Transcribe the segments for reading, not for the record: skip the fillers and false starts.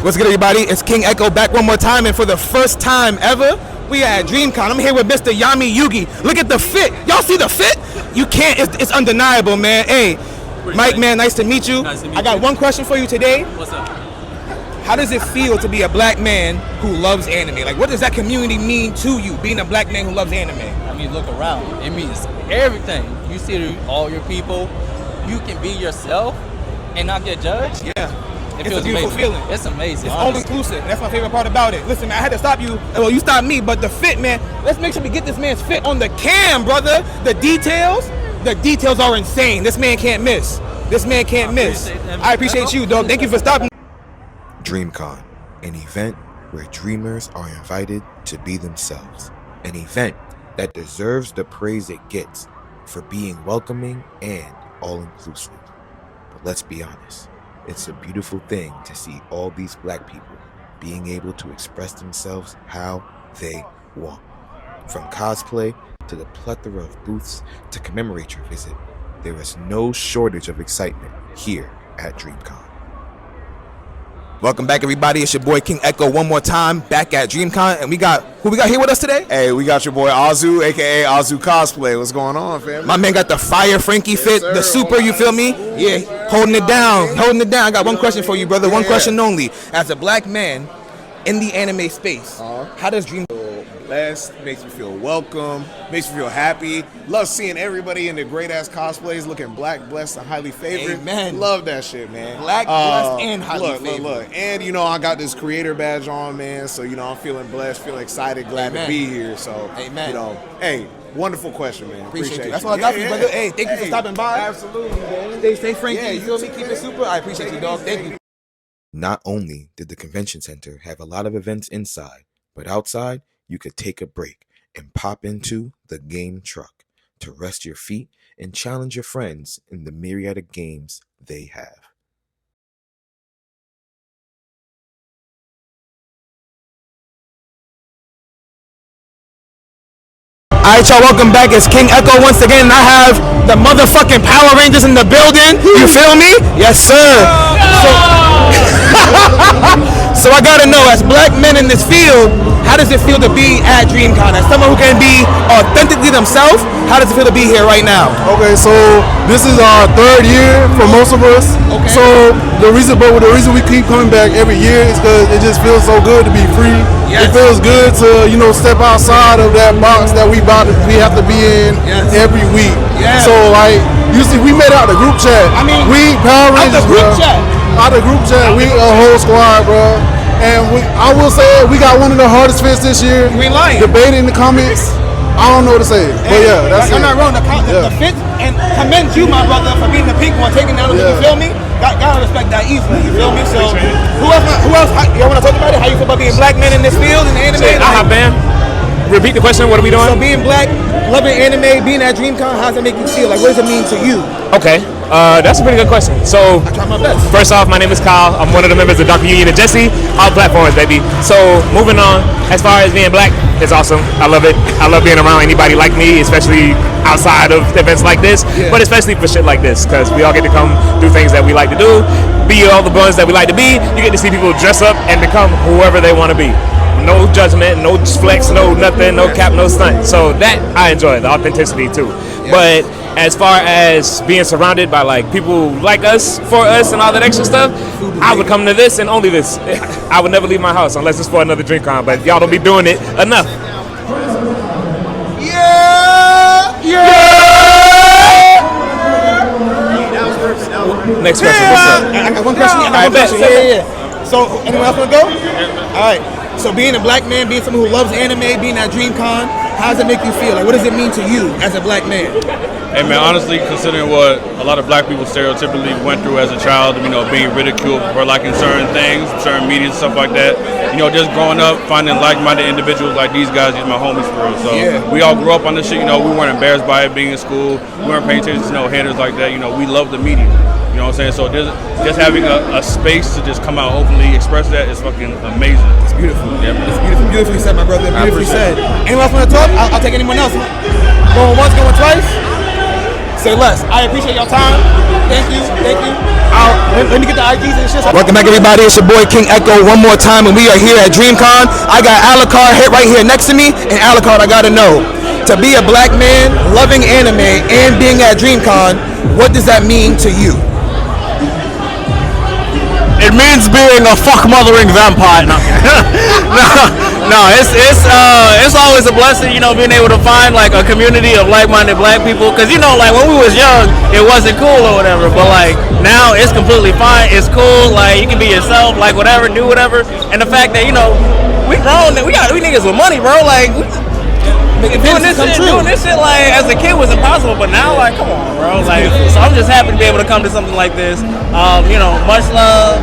What's good, everybody? It's King Echo back one more time, and for the first time ever, we at DreamCon. I'm here with Mr. Yami Yugi. Look at the fit. Y'all see the fit? You can't. It's undeniable, man. Hey, Mike, man, nice to meet you. Nice to meet I got you. one question for you today. What's up? How does it feel to be a black man who loves anime? Like, what does that community mean to you, being a black man who loves anime? I mean, look around. It means everything. You see all your people. You can be yourself and not get judged. Yeah. It It's feels a beautiful amazing. feeling. It's amazing. It's all inclusive. That's my favorite part about it. Listen, man, I had to stop you. Well, you stopped me, but the fit, man. Let's make sure we get this man's fit on the cam, brother. The details are insane. This man can't miss. This man can't miss. I appreciate you, dog. Thank you for stopping. DreamCon, an event where dreamers are invited to be themselves. An event that deserves the praise it gets for being welcoming and all-inclusive. But let's be honest. It's a beautiful thing to see all these black people being able to express themselves how they want. From cosplay to the plethora of booths to commemorate your visit, there is no shortage of excitement here at DreamCon. Welcome back, everybody. It's your boy King Echo one more time, back at DreamCon, and we got here with us today? Hey, we got your boy Azu, aka Azu Cosplay. What's going on, fam? My man got the fire Frankie fit, sir. the super, you feel me? Yeah, holding it down. I got one question for you, brother. One question only. As a black man in the anime space, how does Dream... Blessed, makes me feel welcome, makes me feel happy. Love seeing everybody in their great ass cosplays looking black, blessed, and highly favored. Amen. Love that shit, man. Black, blessed, and highly favored. Look. And I got this creator badge on, man. So I'm feeling blessed, feeling excited, glad to be here. So Amen. Hey, wonderful question, man. Appreciate you. That's all I got for you, brother. Hey, thank you for stopping by. Absolutely, man. Stay Frankie. Yeah, you feel me? Keep it super. I appreciate you, dog. Thank you. Not only did the convention center have a lot of events inside, but outside, you could take a break and pop into the game truck to rest your feet and challenge your friends in the myriad of games they have. Alright, y'all, welcome back. It's King Echo once again. I have the motherfucking Power Rangers in the building. You feel me? Yes, sir. So I gotta know, as black men in this field, how does it feel to be at DreamCon? As someone who can be authentically themselves, how does it feel to be here right now? Okay, so this is our third year for most of us. Okay. So the reason we keep coming back every year is because it just feels so good to be free. Yes. It feels good to step outside of that box that we have to be in every week. Yeah. So like you see, we made out the group chat. I mean, we Power Rangers, out the group bro. chat. Out the group chat, we a whole squad, bro. And I will say we got one of the hardest fits this year. You ain't lying. Debating the comments. I don't know what to say, but yeah, that's I'm it. not wrong. The fit, and commend you, my brother, for being the pink one, taking down. You feel me? Gotta respect that easily. You feel me? So, who else? Y'all want to talk about it? How you feel about being black men in this field in the anime? I have been. Repeat the question. What are we doing? So, being black, loving anime, being at DreamCon, how does it make you feel? Like, what does it mean to you? Okay. That's a pretty good question. So, I try my best. first off, my name is Kyle. I'm one of the members of Dr. Union and Jesse. All platforms, baby. So, moving on. As far as being black, it's awesome. I love it. I love being around anybody like me, especially outside of events like this, but especially for shit like this, because we all get to come do things that we like to do, be all the ones that we like to be. You get to see people dress up and become whoever they want to be. No judgment, no flex, no nothing, no cap, no stunt. So that I enjoy, the authenticity too. But as far as being surrounded by like people like us, for us, and all that extra stuff, I would come to this and only this. I would never leave my house unless it's for another DreamCon. But y'all don't be doing it enough. Next question. What's up? I got one question. Yeah. So, anyone else want to go? All right. So, being a black man, being someone who loves anime, being at DreamCon, how does it make you feel? Like, what does it mean to you as a black man? Hey man, honestly, considering what a lot of black people stereotypically went through as a child, being ridiculed for liking certain things, certain media and stuff like that, just growing up, finding like-minded individuals like these guys, these are my homies for real. So we all grew up on this shit, we weren't embarrassed by it being in school, we weren't paying attention to no haters like that, we love the media. You know what I'm saying? So just having a space to just come out and openly express that is fucking amazing. It's beautiful. Yeah, man. It's beautiful. Beautifully said, my brother. Beautifully said. Anyone else want to talk? I'll take anyone else. Going once, going twice. say less. I appreciate your time. Thank you. Let me get the IDs and shit. Welcome back, everybody. It's your boy King Echo one more time, and we are here at DreamCon. I got Alucard right here next to me, and Alucard, I gotta know, to be a black man loving anime and being at DreamCon, what does that mean to you? It means being a fuck mothering vampire. No, it's always a blessing, you know, being able to find like a community of like-minded black people. Cause you know, like when we was young, it wasn't cool or whatever. But like now, it's completely fine. It's cool. Like you can be yourself, like whatever, do whatever. And the fact that you know we grown, we niggas with money, bro. Like doing this shit like as a kid was impossible. But now, like, come on, bro. Like, so I'm just happy to be able to come to something like this. You know, much love.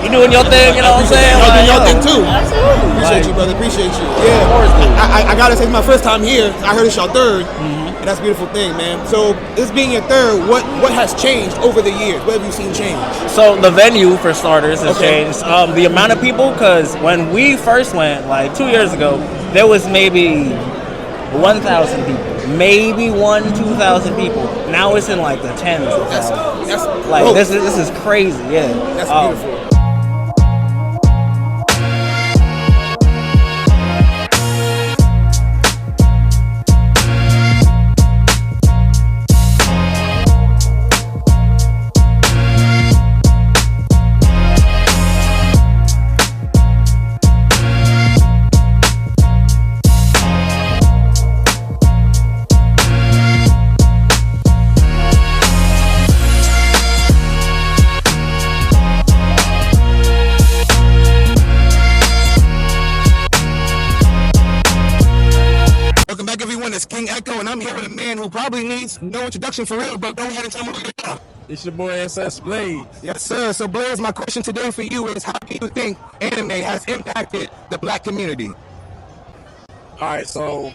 You doing your thing, you know what I'm saying? Y'all doing your thing too. Absolutely. Appreciate you, brother. Appreciate you. Yeah. I gotta say, it's my first time here. I heard it's your third. And that's a beautiful thing, man. So, this being your third, what has changed over the years? What have you seen change? So, the venue, for starters, has changed. The amount of people, because when we first went, like 2 years ago, there was maybe 1,000 people. Maybe 2,000 people. Now it's in like the tens of thousands. That's like, this is crazy, yeah. That's beautiful. It's King Echo, and I'm here with a man who probably needs no introduction for real, but go ahead and tell me what you know. It's your boy SS Blade. Yes, sir. So, Blaze, my question today for you is, how do you think anime has impacted the black community? All right, so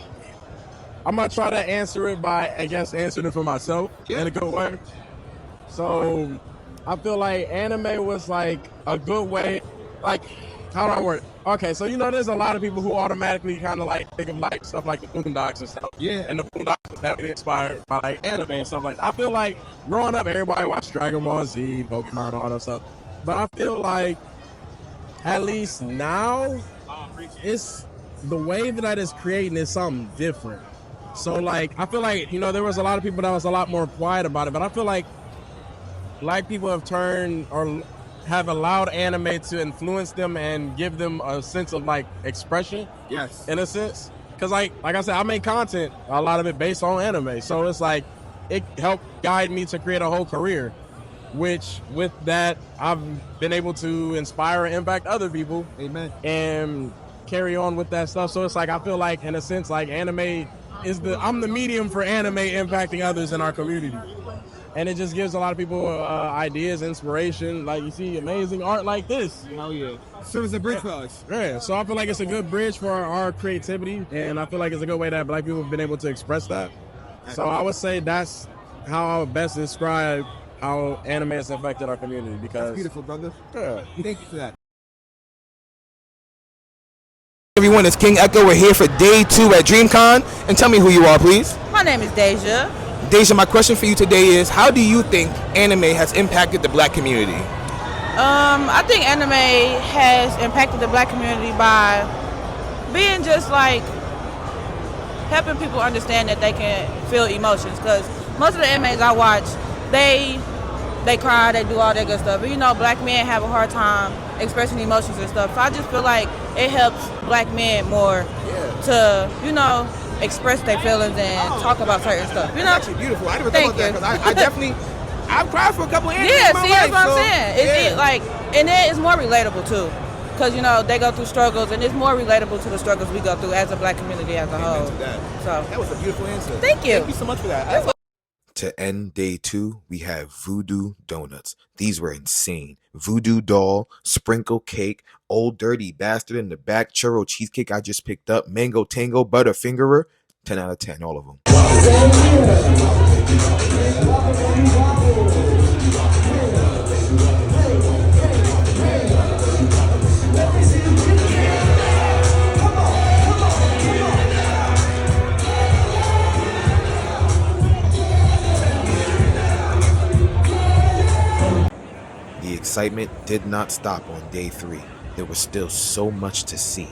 I'm going to try to answer it by, I guess, answering it for myself in a good way. So, I feel like anime was like a good way, like, how do I word it? Okay, so you know, there's a lot of people who automatically kind of like think of like stuff like the Boondocks and stuff. Yeah. And the Boondocks was heavily inspired by like anime and stuff like that. I feel like growing up, everybody watched Dragon Ball Z, Pokemon, all that stuff. But I feel like at least now, it's the way that it's creating is something different. So like, I feel like, you know, there was a lot of people that was a lot more quiet about it, but I feel like black people have turned or have allowed anime to influence them and give them a sense of like expression. Yes. In a sense. Cause like I said, I make content, a lot of it based on anime. So it's like, it helped guide me to create a whole career, which with that, I've been able to inspire and impact other people. Amen. And carry on with that stuff. So it's like, I feel like in a sense, like anime is I'm the medium for anime impacting others in our community. And it just gives a lot of people ideas, inspiration. Like you see amazing art like this. Oh yeah. Serves a bridge for us. Yeah, so I feel like it's a good bridge for our creativity. And I feel like it's a good way that black people have been able to express that. So I would say that's how I would best describe how anime has affected our community. Because that's beautiful, brother. Yeah. Thank you for that. Everyone, it's King Echo. We're here for day 2 at DreamCon. And tell me who you are, please. My name is Deja. Deja, my question for you today is, how do you think anime has impacted the black community? I think anime has impacted the black community by being just like helping people understand that they can feel emotions. Because most of the animes I watch, they cry, they do all that good stuff. But you know, black men have a hard time expressing emotions and stuff. So I just feel like it helps black men more to, you know, express their feelings and talk about certain stuff. You know, that's actually beautiful. I never thought about that because I've cried for a couple of anime. Yeah, in my see, life, that's what so, I'm saying. It's like, and it's more relatable too, because you know they go through struggles, and it's more relatable to the struggles we go through as a black community as a whole. So that was a beautiful answer. Thank you. Thank you so much for that. To end day 2, we have Voodoo Donuts. These were insane. Voodoo Doll, Sprinkle Cake, Old Dirty Bastard in the back, Churro Cheesecake I just picked up, Mango Tango, Butterfingerer. 10 out of 10, all of them. excitement did not stop on day 3. There was still so much to see.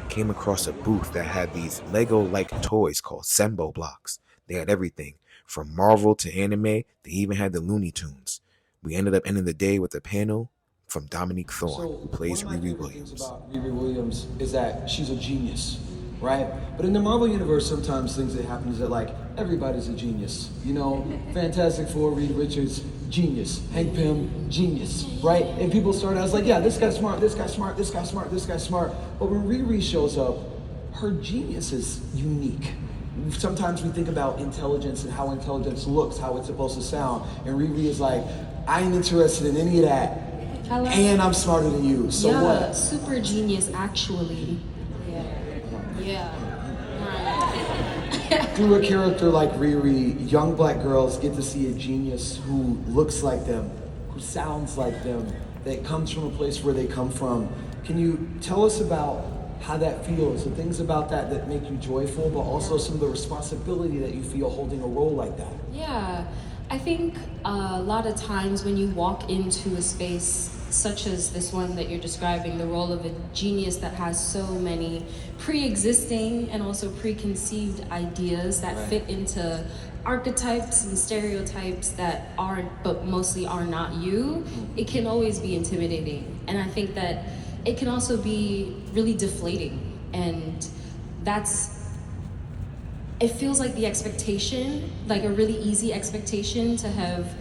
Came across a booth that had these Lego-like toys called Sembo blocks. They had everything, from Marvel to anime. They even had the Looney Tunes. We ended up ending the day with a panel from Dominique Thorne, who plays Riri Williams. About Riri Williams is that she's a genius, right? But in the Marvel universe, sometimes things that happen is that like everybody's a genius. You know, Fantastic Four, Reed Richards, genius. Hank Pym, genius, right? And people start out as like, yeah, this guy's smart, this guy's smart, this guy's smart, this guy's smart. But when Riri shows up, her genius is unique. Sometimes we think about intelligence and how intelligence looks, how it's supposed to sound. And Riri is like, I ain't interested in any of that. And I'm smarter than you, so yeah, what? Super genius, actually. Yeah. Through a character like Riri, young black girls get to see a genius who looks like them, who sounds like them, that comes from a place where they come from. Can you tell us about how that feels, the things about that that make you joyful, but also some of the responsibility that you feel holding a role like that? Yeah, I think a lot of times when you walk into a space such as this one that you're describing, the role of a genius that has so many pre-existing and also preconceived ideas that fit into archetypes and stereotypes that are, but mostly are not you, it can always be intimidating. And I think that it can also be really deflating. And it feels like the expectation, like a really easy expectation to have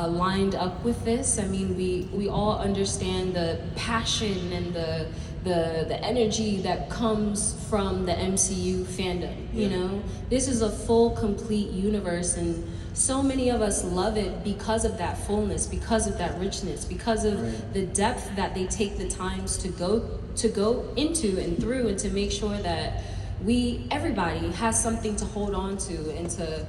lined up with this. I mean, we all understand the passion and the energy that comes from the MCU fandom, you know? This is a full, complete universe, and so many of us love it because of that fullness, because of that richness, because of the depth that they take the times to go into and through, and to make sure that everybody has something to hold on to, and to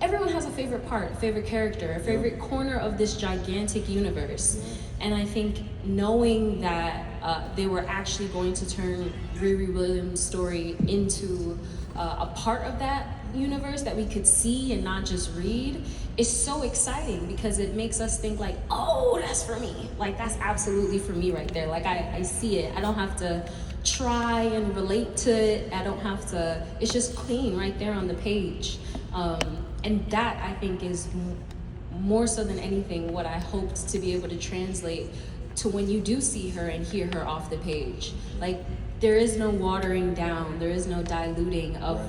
everyone has a favorite part, a favorite character, a favorite corner of this gigantic universe. And I think knowing that they were actually going to turn Riri Williams' story into a part of that universe that we could see and not just read is so exciting, because it makes us think like, oh, that's for me. Like, that's absolutely for me right there. Like, I see it. I don't have to try and relate to it. I don't have to, it's just clean right there on the page. And that, I think, is more so than anything what I hoped to be able to translate to when you do see her and hear her off the page. Like, there is no watering down, there is no diluting of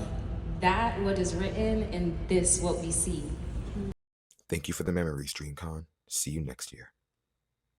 that, what is written, and this, what we see. Thank you for the memories, DreamCon. See you next year.